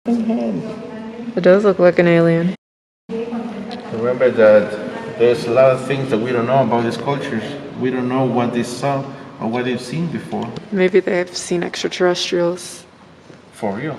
It does look like an alien. Remember that there's a lot of things that we don't know about these cultures. We don't know what they saw or what they've seen before. Maybe they've seen extraterrestrials. For real.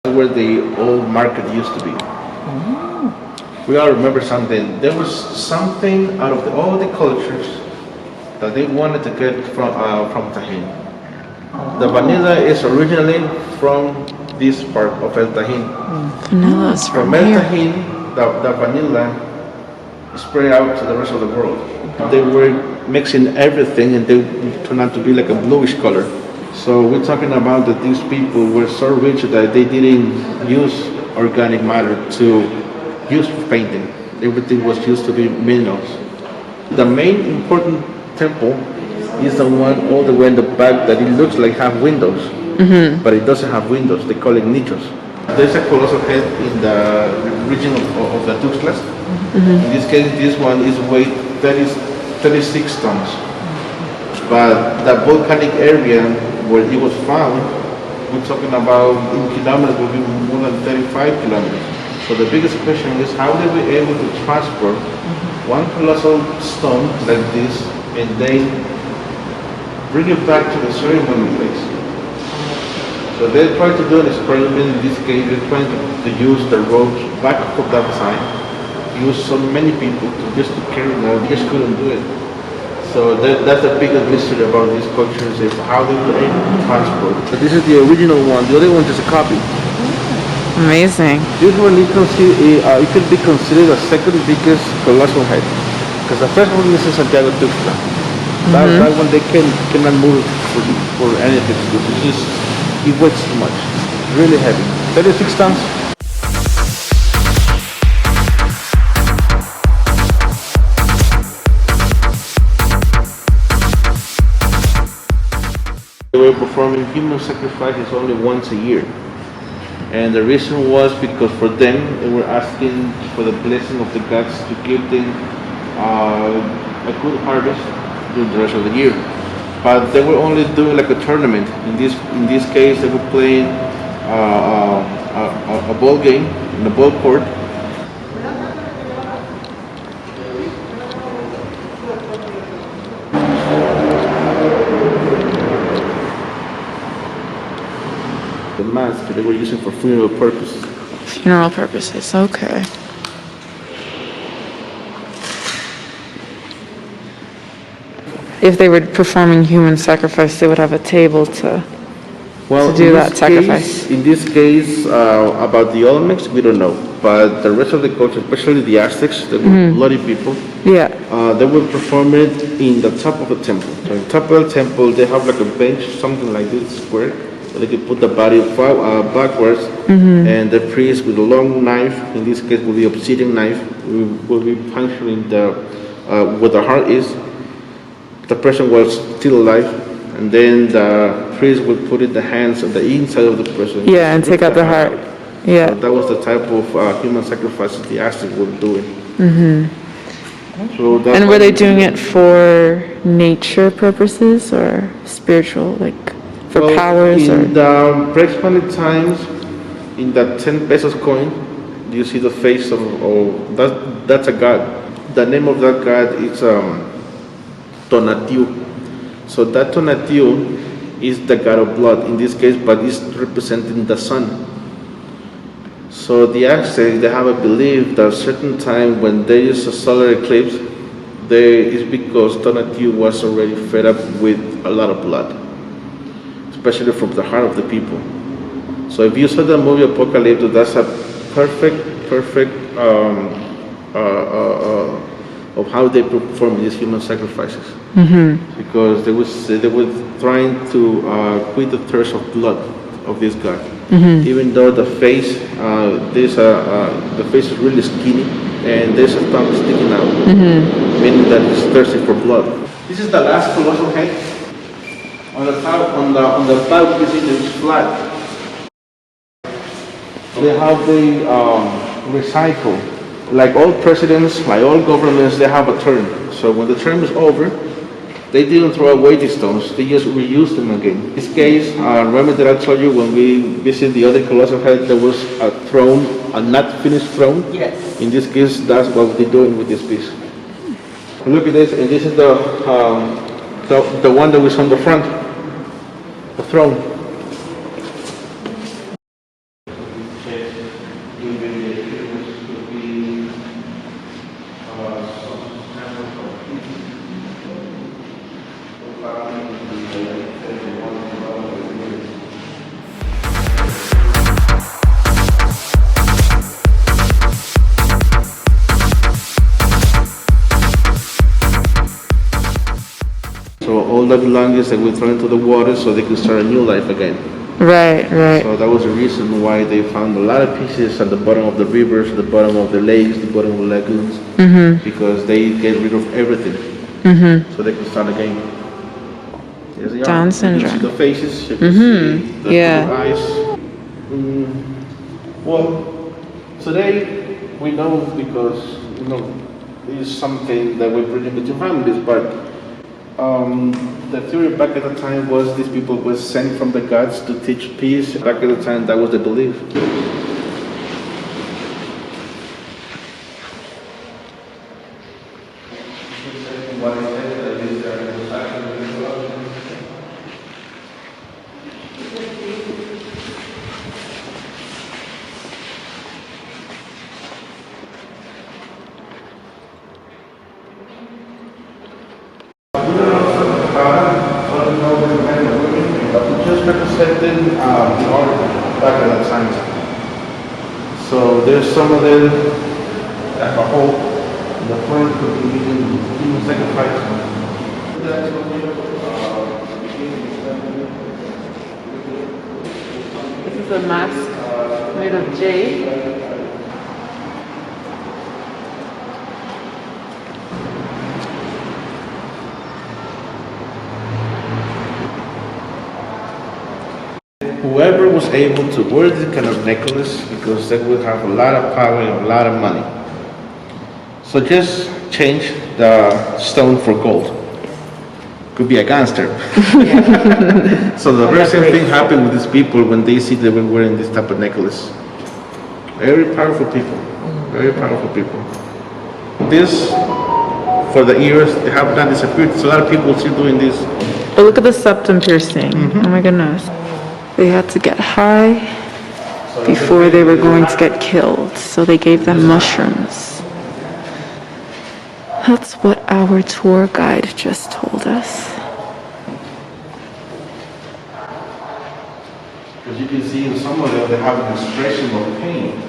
Where the old market used to be. We all remember something. There was something out of all the cultures that they wanted to get from Tajín. The vanilla is originally from this part of El Tajín. Vanilla is from El here. Tajín, the vanilla spread out to the rest of the world. They were mixing everything and they turned out to be like a bluish color. So we're talking about that these people were so rich that they didn't use organic matter to use for painting. Everything was used to be minerals. The main important temple is the one all the way in the back that it looks like have windows, but it doesn't have windows. They call it nichos. There's a colossal head in the region of the Tuxtlas. In this case, this one is weight 36 tons. But the volcanic area where it was found, we're talking about in kilometers, will be more than 35 kilometers. So the biggest question is how they were able to transport one colossal stone like this and then bring it back to the ceremony place. So they tried to do an experiment. In this case, they're trying to use the ropes back from that side, use so many people just to carry it, they just couldn't do it. So that's the biggest mystery about these cultures is how they were able to transport. So this is the original one. The other one is a copy. Amazing. This one it could be considered the second biggest colossal head, because the first one is in Santiago Tuxtla. That one they cannot move for anything. It weighs too much. Really heavy. 36 tons. They were performing human sacrifices only once a year. And the reason was because for them, they were asking for the blessing of the gods to give them a good harvest during the rest of the year. But they were only doing like a tournament. In this case, they were playing a ball game in a ball court. The mask they were using for funeral purposes. Funeral purposes, okay. If they were performing human sacrifice, they would have a table to do that sacrifice. In this case, about the Olmecs, we don't know. but the rest of the culture, especially the Aztecs, they were bloody people. Yeah. They will perform it in the top of the temple. So in top of the temple, they have like a bench, something like this square, so they can put the body backwards, and the priest with a long knife, in this case will be obsidian knife, will be puncturing the where the heart is. The person was still alive, and then the priest would put in the hands on the inside of the person. Yeah, and rip take out the heart. Yeah. So that was the type of human sacrifices the Aztecs were doing. So that's And why were they doing it for nature purposes or spiritual, like for Well, powers or? in the pre-Hispanic times, in that 10 pesos coin, you see the face of that's a god. The name of that god is Tonatiuh. So that Tonatiuh is the god of blood in this case, but it's representing the sun. So the Aztecs, they have a belief that a certain time when there is a solar eclipse, there is because Tonatiuh was already fed up with a lot of blood, especially from the heart of the people. So if you saw the movie Apocalypse, that's a perfect of how they perform these human sacrifices. Because they were trying to quit the thirst of blood of this god. Even though the face, the face is really skinny, and there's a tongue sticking out, meaning that it's thirsty for blood. This is the last colossal head. On the top, on the back, you see it's flat. They have the recycle. Like all presidents, like all governments, they have a term. So when the term is over, they didn't throw away the stones, they just reused them again. In this case, remember that I told you when we visited the other colossal head, there was a throne, a not finished throne? Yes. In this case, that's what they're doing with this piece. Look at this, and this is the one that was on the front, the throne. So all the belongings that we throw into the water so they could start a new life again. Right. So that was the reason why they found a lot of pieces at the bottom of the rivers, the bottom of the lakes, the bottom of the lagoons, because they get rid of everything, so they could start again. Yes, they are. Down You can see syndrome. the faces, you can see the Yeah. blue eyes. Well, today we know because it is something that we bring between families, but the theory back at the time was these people were sent from the gods to teach peace. Back at the time, that was the belief. Just representing the art back at that time. So there's some of them like a hole in the front could be human sacrifice. This is a mask made of jade. Whoever was able to wear this kind of necklace, because they will have a lot of power and a lot of money. So just change the stone for gold. Could be a gangster. So the very same thing happened with these people when they see they were wearing this type of necklace. Very powerful people. Very powerful people. This, for the ears, they have not disappeared. So a lot of people still doing this. Oh, look at the septum piercing. Oh my goodness. They had to get high before they were going to get killed, so they gave them mushrooms. That's what our tour guide just told us. As you can see in some of them, they have an expression of pain.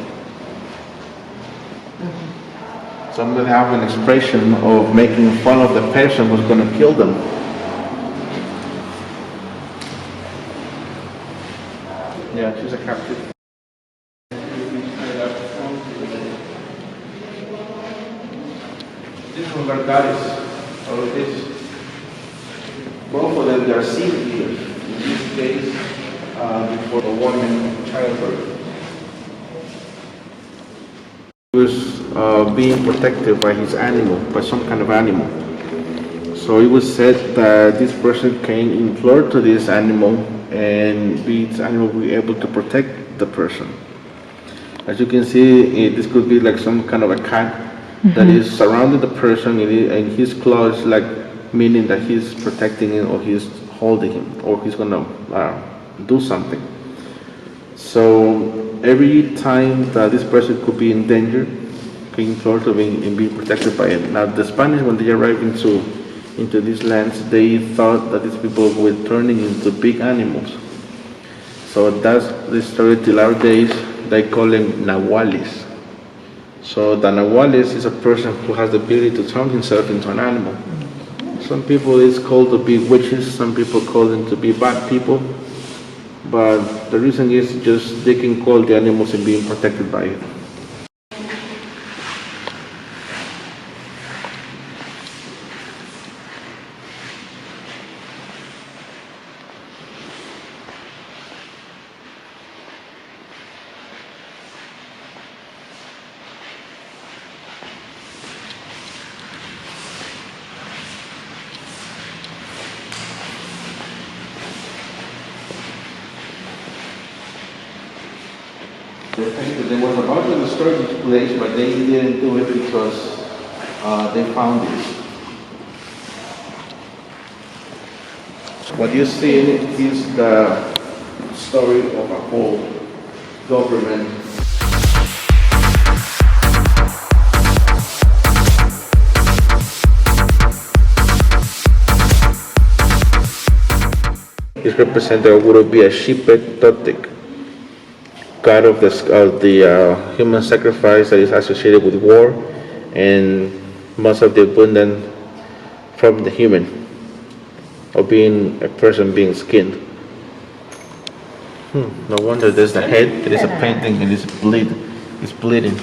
Some would have an expression of making fun of the person who's going to kill them. Yeah, she's a captive. This one are goddess, all of this. Both of them, they are seed eaters. In this case, before a woman childbirth. He was being protected by his animal, by some kind of animal. So it was said that this person can implore to this animal, and this animal will be able to protect the person. As you can see, this could be like some kind of a cat that is surrounding the person, and his claws, like meaning that he's protecting him, or he's holding him, or he's gonna do something. So every time that this person could be in danger, can implore to be protected by it. Now the Spanish, when they arrived into these lands, they thought that these people were turning into big animals. So that's the story till our days. They call them nahuales. So the nahuales is a person who has the ability to turn himself into an animal. Some people is called to be witches, some people call them to be bad people. But the reason is just they can call the animals and being protected by it. They were about to destroy this place, but they didn't do it because they found this. What you see in it is the story of a whole government. This representative would be a shepherd Totic, god of the human sacrifice that is associated with war and most of the abundance from the human, or being a person being skinned. No wonder there's the head, it is a painting, and it's bleeding.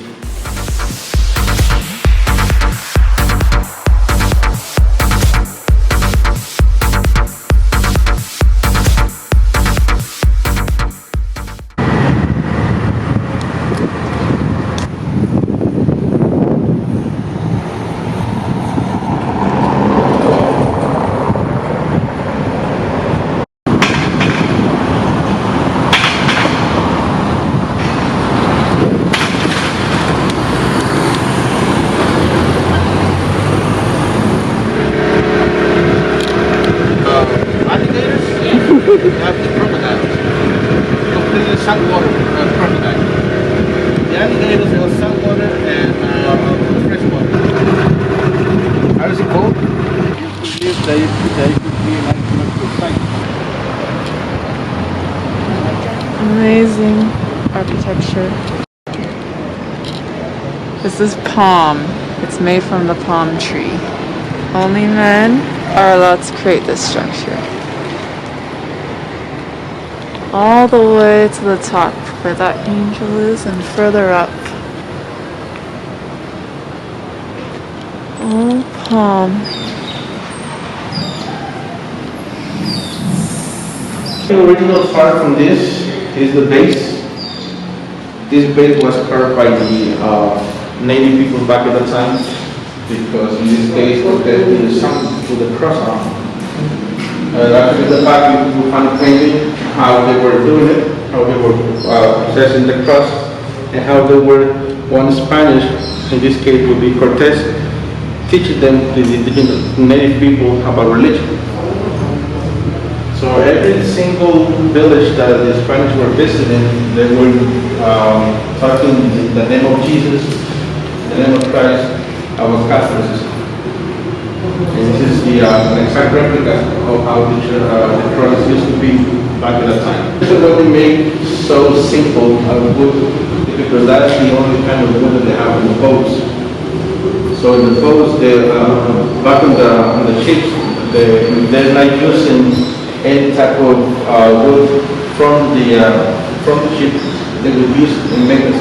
Saltwater crocodile. The alligators are saltwater and freshwater. How is it called? You believe they could be an archaeological site. Amazing architecture. This is palm. It's made from the palm tree. Only men are allowed to create this structure. All the way to the top where that angel is, and further up. All palm. The original part from this is the base. This base was carved by the native people back at that time, because in this case protecting the sun to the cross arm. After the fact, we found a painting how they were doing it, how they were possessing the cross, and how they were, one Spanish, in this case would be Cortez, teaching them, the indigenous native people, about religion. So every single village that the Spanish were visiting, they were talking in the name of Jesus, the name of Christ, about Catholicism. And this is an exact replica of how the cross used to be back at that time. This is what they made so simple, wood, because that's the only kind of wood that they have in the boats. So in the boats, back on the ships, they're not using any type of wood from the ship. They would use and make a